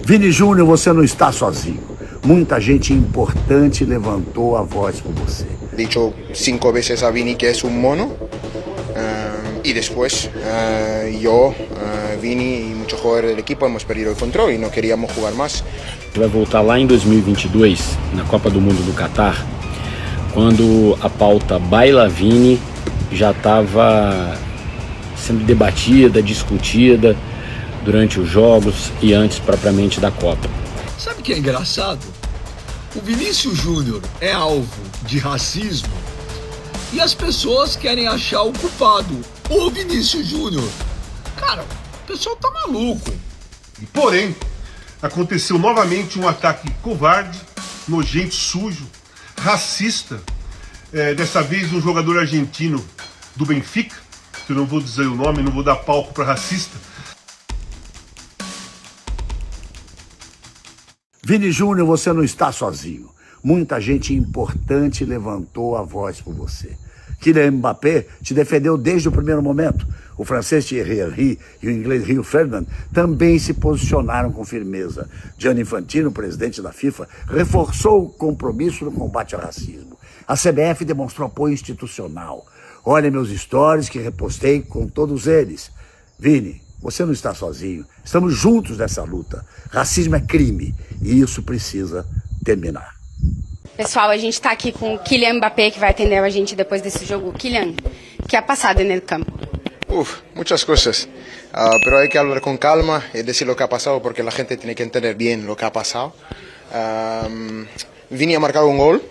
Vini Júnior, você não está sozinho. Muita gente importante levantou a voz por você. He dicho 5 veces a Vini que es un mono y después yo, Vini y muchos jugadores del equipo hemos perdido el control y no queríamos jugar más. Vai voltar lá em 2022, na Copa do Mundo do Catar, quando a pauta Baila Vini já estava sendo debatida, discutida durante os jogos e antes propriamente da Copa. Sabe o que é engraçado? O Vinícius Júnior é alvo de racismo e as pessoas querem achar o culpado, o Vinícius Júnior. Cara, o pessoal tá maluco. Porém, aconteceu novamente um ataque covarde, nojento, sujo, racista. Dessa vez um jogador argentino do Benfica, que eu não vou dizer o nome, não vou dar palco para racista. Vini Júnior, você não está sozinho. Muita gente importante levantou a voz por você. Kylian Mbappé te defendeu desde o primeiro momento. O francês Thierry Henry e o inglês Rio Ferdinand também se posicionaram com firmeza. Gianni Infantino, presidente da FIFA, reforçou o compromisso no combate ao racismo. A CBF demonstrou apoio institucional. Olha meus stories que repostei com todos eles. Vini, você não está sozinho. Estamos juntos nessa luta. Racismo é crime e isso precisa terminar. Pessoal, a gente está aqui com o Kylian Mbappé, que vai atender a gente depois desse jogo. Kylian, ¿qué ha pasado en el campo? Muchas cosas, pero hay que hablar con calma y decir lo que ha pasado porque la gente tiene que entender bien lo que ha pasado. Vini ha marcado un gol,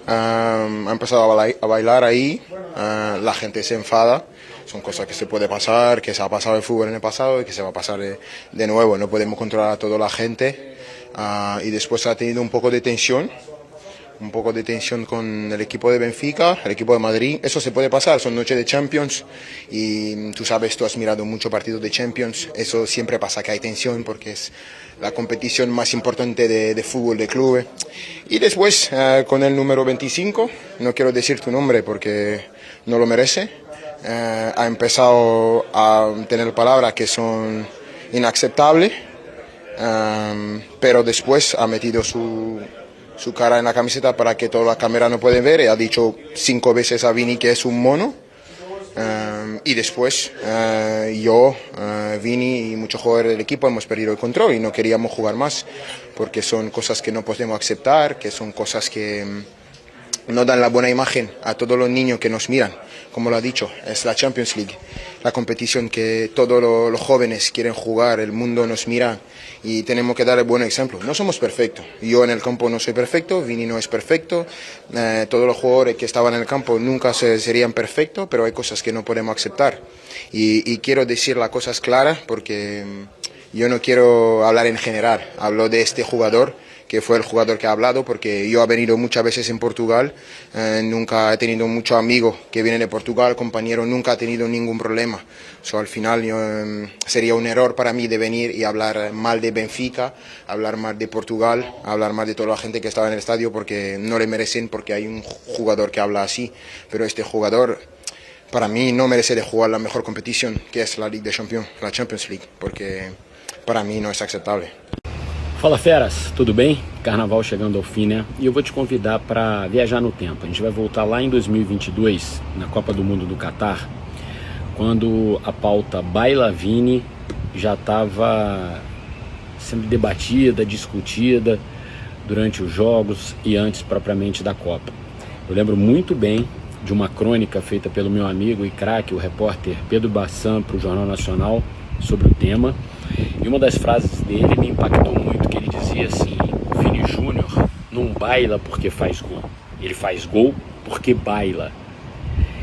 ha empezado a bailar ahí, la gente se enfada. Son cosas que se puede pasar, que se ha pasado el fútbol en el pasado y que se va a pasar de nuevo. No podemos controlar a toda la gente. Y después ha tenido un poco de tensión con el equipo de Benfica, el equipo de Madrid. Eso se puede pasar, son noches de Champions y tú sabes, tú has mirado muchos partidos de Champions. Eso siempre pasa, que hay tensión porque es la competición más importante de fútbol de clubes. Y después con el número 25, no quiero decir tu nombre porque no lo merece. Ha empezado a tener palabras que son inaceptables, pero después ha metido su cara en la camiseta para que toda la cámara no pueda ver y ha dicho 5 veces a Vini que es un mono. Y después yo, Vini y muchos jugadores del equipo hemos perdido el control y no queríamos jugar más porque son cosas que no podemos aceptar, que son cosas que no dan la buena imagen a todos los niños que nos miran. Como lo ha dicho, es la Champions League, la competición que todos los jóvenes quieren jugar, el mundo nos mira y tenemos que dar el buen ejemplo. No somos perfectos, yo en el campo no soy perfecto, Vini no es perfecto, todos los jugadores que estaban en el campo nunca serían perfectos, pero hay cosas que no podemos aceptar. Y quiero decir las cosas claras porque yo no quiero hablar en general, hablo de este jugador, que fue el jugador que ha hablado, porque yo he venido muchas veces en Portugal, nunca he tenido muchos amigos que vienen de Portugal, compañeros, nunca he tenido ningún problema. Al final sería un error para mí de venir y hablar mal de Benfica, hablar mal de Portugal, hablar mal de toda la gente que estaba en el estadio, porque no le merecen, porque hay un jugador que habla así, pero este jugador para mí no merece de jugar la mejor competición, que es la Liga de Champions, la Champions League, porque para mí no es aceptable. Fala feras, tudo bem? Carnaval chegando ao fim, né? E eu vou te convidar para viajar no tempo. A gente vai voltar lá em 2022, na Copa do Mundo do Catar, quando a pauta Baila Vini já estava sendo debatida, discutida durante os jogos e antes propriamente da Copa. Eu lembro muito bem de uma crônica feita pelo meu amigo e craque, o repórter Pedro Bassan, para o Jornal Nacional, sobre o tema. E uma das frases dele me impactou muito, que ele dizia assim: o Vini Júnior não baila porque faz gol, ele faz gol porque baila.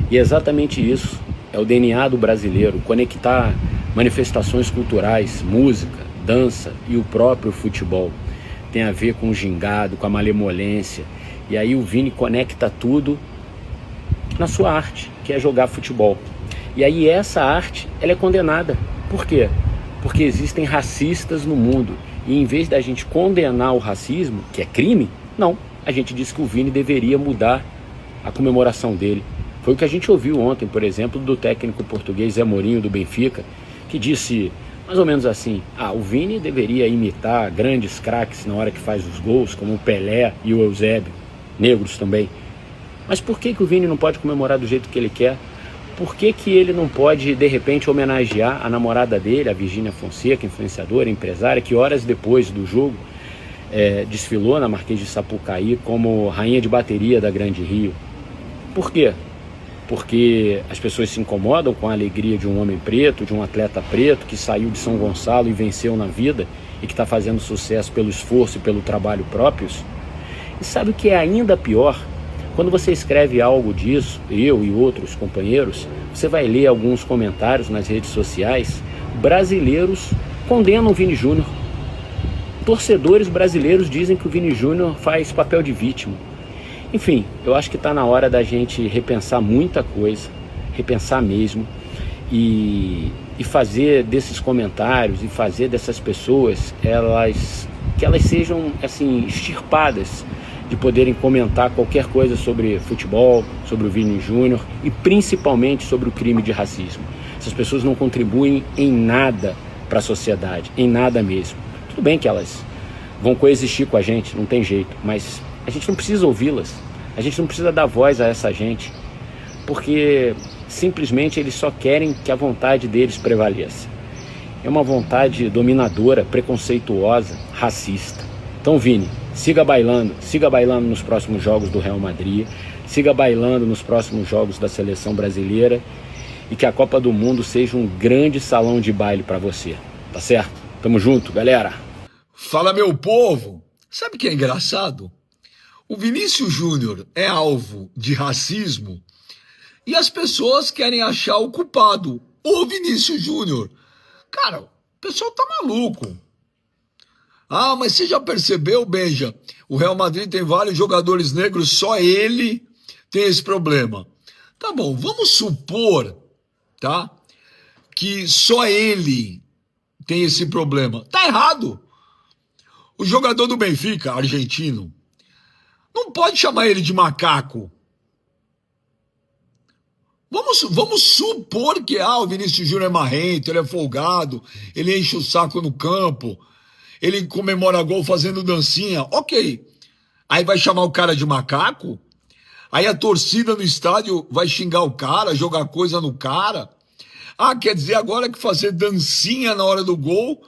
E é exatamente isso, é o DNA do brasileiro, conectar manifestações culturais, música, dança e o próprio futebol. Tem a ver com o gingado, com a malemolência. E aí o Vini conecta tudo na sua arte, que é jogar futebol. E aí essa arte, ela é condenada. Por quê? Porque existem racistas no mundo. E em vez da gente condenar o racismo, que é crime, não. A gente diz que o Vini deveria mudar a comemoração dele. Foi o que a gente ouviu ontem, por exemplo, do técnico português Zé Mourinho, do Benfica, que disse: mais ou menos assim: o Vini deveria imitar grandes craques na hora que faz os gols, como o Pelé e o Eusébio, negros também. Mas por que o Vini não pode comemorar do jeito que ele quer? Por que ele não pode, de repente, homenagear a namorada dele, a Virgínia Fonseca, influenciadora, empresária, que horas depois do jogo desfilou na Marquês de Sapucaí como rainha de bateria da Grande Rio? Por quê? Porque as pessoas se incomodam com a alegria de um homem preto, de um atleta preto que saiu de São Gonçalo e venceu na vida e que está fazendo sucesso pelo esforço e pelo trabalho próprios. E sabe o que é ainda pior? Quando você escreve algo disso, eu e outros companheiros, você vai ler alguns comentários nas redes sociais, brasileiros condenam o Vini Júnior. Torcedores brasileiros dizem que o Vini Júnior faz papel de vítima. Enfim, eu acho que está na hora da gente repensar muita coisa, repensar mesmo, e fazer desses comentários e fazer dessas pessoas que elas sejam assim extirpadas de poderem comentar qualquer coisa sobre futebol, sobre o Vini Júnior e principalmente sobre o crime de racismo. Essas pessoas não contribuem em nada para a sociedade, em nada mesmo. Tudo bem que elas vão coexistir com a gente, não tem jeito, mas a gente não precisa ouvi-las, a gente não precisa dar voz a essa gente, porque simplesmente eles só querem que a vontade deles prevaleça. É uma vontade dominadora, preconceituosa, racista. Então, Vini, siga bailando nos próximos jogos do Real Madrid, siga bailando nos próximos jogos da seleção brasileira e que a Copa do Mundo seja um grande salão de baile para você, tá certo? Tamo junto, galera! Fala, meu povo! Sabe o que é engraçado? O Vinícius Júnior é alvo de racismo e as pessoas querem achar o culpado, o Vinícius Júnior. Cara, o pessoal tá maluco. Mas você já percebeu, Benja? O Real Madrid tem vários jogadores negros, só ele tem esse problema. Tá bom, vamos supor, tá? Que só ele tem esse problema. Tá errado. O jogador do Benfica, argentino, não pode chamar ele de macaco. Vamos supor que o Vinícius Júnior é marrento, ele é folgado, ele enche o saco no campo, ele comemora gol fazendo dancinha. Ok. Aí vai chamar o cara de macaco? Aí a torcida no estádio vai xingar o cara, jogar coisa no cara? Quer dizer agora que fazer dancinha na hora do gol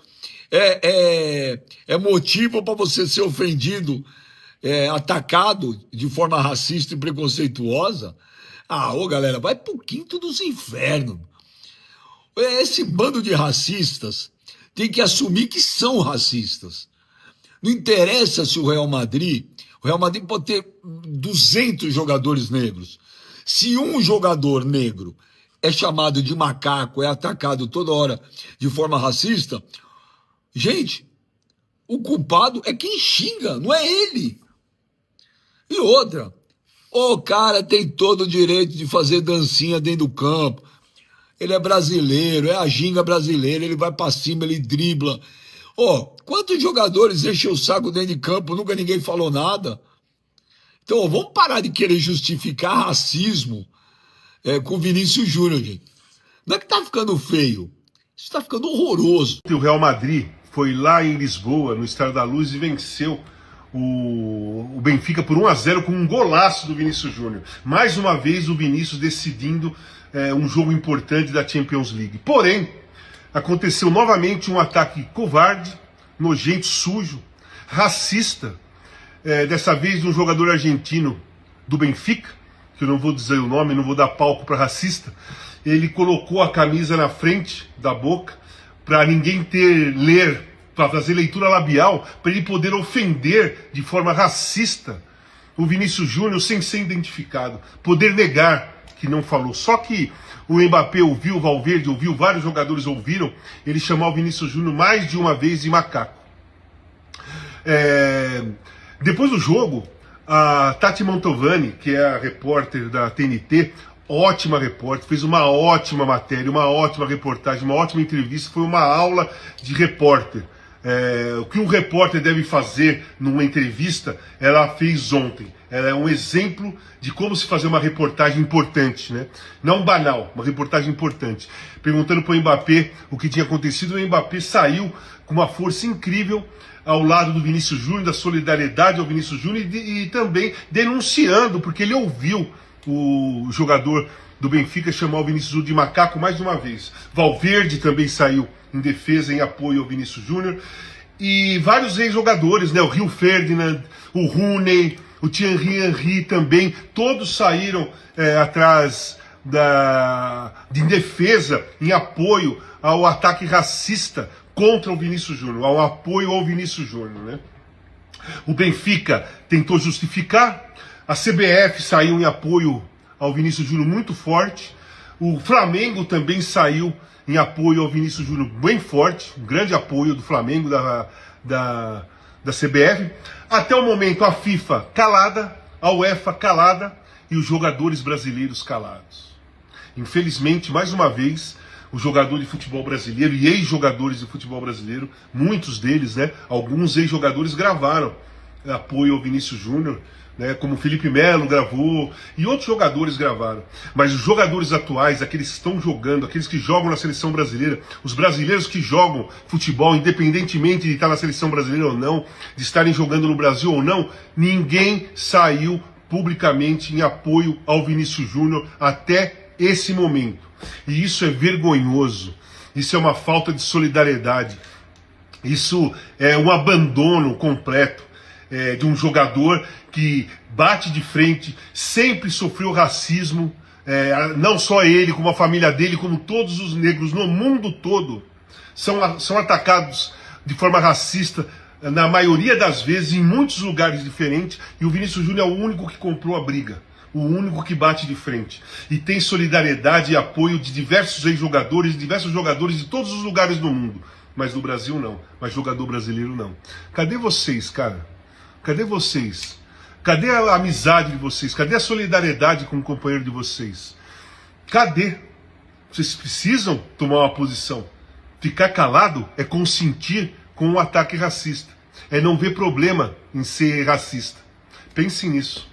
é motivo para você ser ofendido, atacado de forma racista e preconceituosa? Galera, vai pro quinto dos infernos. Esse bando de racistas tem que assumir que são racistas. Não interessa se o Real Madrid pode ter 200 jogadores negros. Se um jogador negro é chamado de macaco, é atacado toda hora de forma racista, gente, o culpado é quem xinga, não é ele. E outra, o cara tem todo o direito de fazer dancinha dentro do campo. Ele é brasileiro, é a ginga brasileira, ele vai pra cima, ele dribla. Quantos jogadores enchem o saco dentro de campo, nunca ninguém falou nada? Então, vamos parar de querer justificar racismo com o Vinícius Júnior, gente. Não é que tá ficando feio, isso tá ficando horroroso. O Real Madrid foi lá em Lisboa, no Estádio da Luz, e venceu o Benfica por 1-0 com um golaço do Vinícius Júnior. Mais uma vez o Vinícius decidindo um jogo importante da Champions League. Porém, aconteceu novamente um ataque covarde, nojento, sujo, racista, dessa vez de um jogador argentino do Benfica, que eu não vou dizer o nome, não vou dar palco para racista. Ele colocou a camisa na frente da boca para ninguém para fazer leitura labial, para ele poder ofender de forma racista o Vinícius Júnior sem ser identificado, poder negar que não falou. Só que o Mbappé ouviu, o Valverde ouviu, vários jogadores ouviram ele chamar o Vinícius Júnior mais de uma vez de macaco. Depois do jogo, a Tati Mantovani, que é a repórter da TNT, ótima repórter, fez uma ótima matéria, uma ótima reportagem, uma ótima entrevista, foi uma aula de repórter. O que um repórter deve fazer numa entrevista, ela fez ontem. Ela é um exemplo de como se fazer uma reportagem importante, né? Não banal, uma reportagem importante. Perguntando para o Mbappé o que tinha acontecido, o Mbappé saiu com uma força incrível ao lado do Vinícius Júnior, da solidariedade ao Vinícius Júnior e também denunciando, porque ele ouviu o jogador do Benfica chamar o Vinícius Júnior de macaco mais uma vez. Valverde também saiu em defesa, em apoio ao Vinícius Júnior. E vários ex-jogadores, né? O Rio Ferdinand, o Rooney, o Thierry Henry também, todos saíram atrás de defesa, em apoio ao ataque racista contra o Vinícius Júnior, ao apoio ao Vinícius Júnior, né? O Benfica tentou justificar, a CBF saiu em apoio ao Vinícius Júnior muito forte, o Flamengo também saiu em apoio ao Vinícius Júnior bem forte, um grande apoio do Flamengo, da CBF. Até o momento a FIFA calada, a UEFA calada e os jogadores brasileiros calados. Infelizmente, mais uma vez, o jogador de futebol brasileiro e ex-jogadores de futebol brasileiro, muitos deles, né, alguns ex-jogadores gravaram apoio ao Vinícius Júnior, né, como o Felipe Melo gravou e outros jogadores gravaram. Mas os jogadores atuais, aqueles que estão jogando, aqueles que jogam na seleção brasileira, os brasileiros que jogam futebol, independentemente de estar na seleção brasileira ou não, de estarem jogando no Brasil ou não, ninguém saiu publicamente em apoio ao Vinícius Júnior até esse momento. E isso é vergonhoso, isso é uma falta de solidariedade, isso é um abandono completo de um jogador que bate de frente, sempre sofreu racismo, não só ele, como a família dele, como todos os negros no mundo todo, são atacados de forma racista, na maioria das vezes, em muitos lugares diferentes, e o Vinícius Júnior é o único que comprou a briga. O único que bate de frente. E tem solidariedade e apoio de diversos ex-jogadores, diversos jogadores de todos os lugares do mundo. Mas do Brasil não. Mas jogador brasileiro não. Cadê vocês, cara? Cadê vocês? Cadê a amizade de vocês? Cadê a solidariedade com o companheiro de vocês? Cadê? Vocês precisam tomar uma posição. Ficar calado é consentir com um ataque racista. É não ver problema em ser racista. Pensem nisso.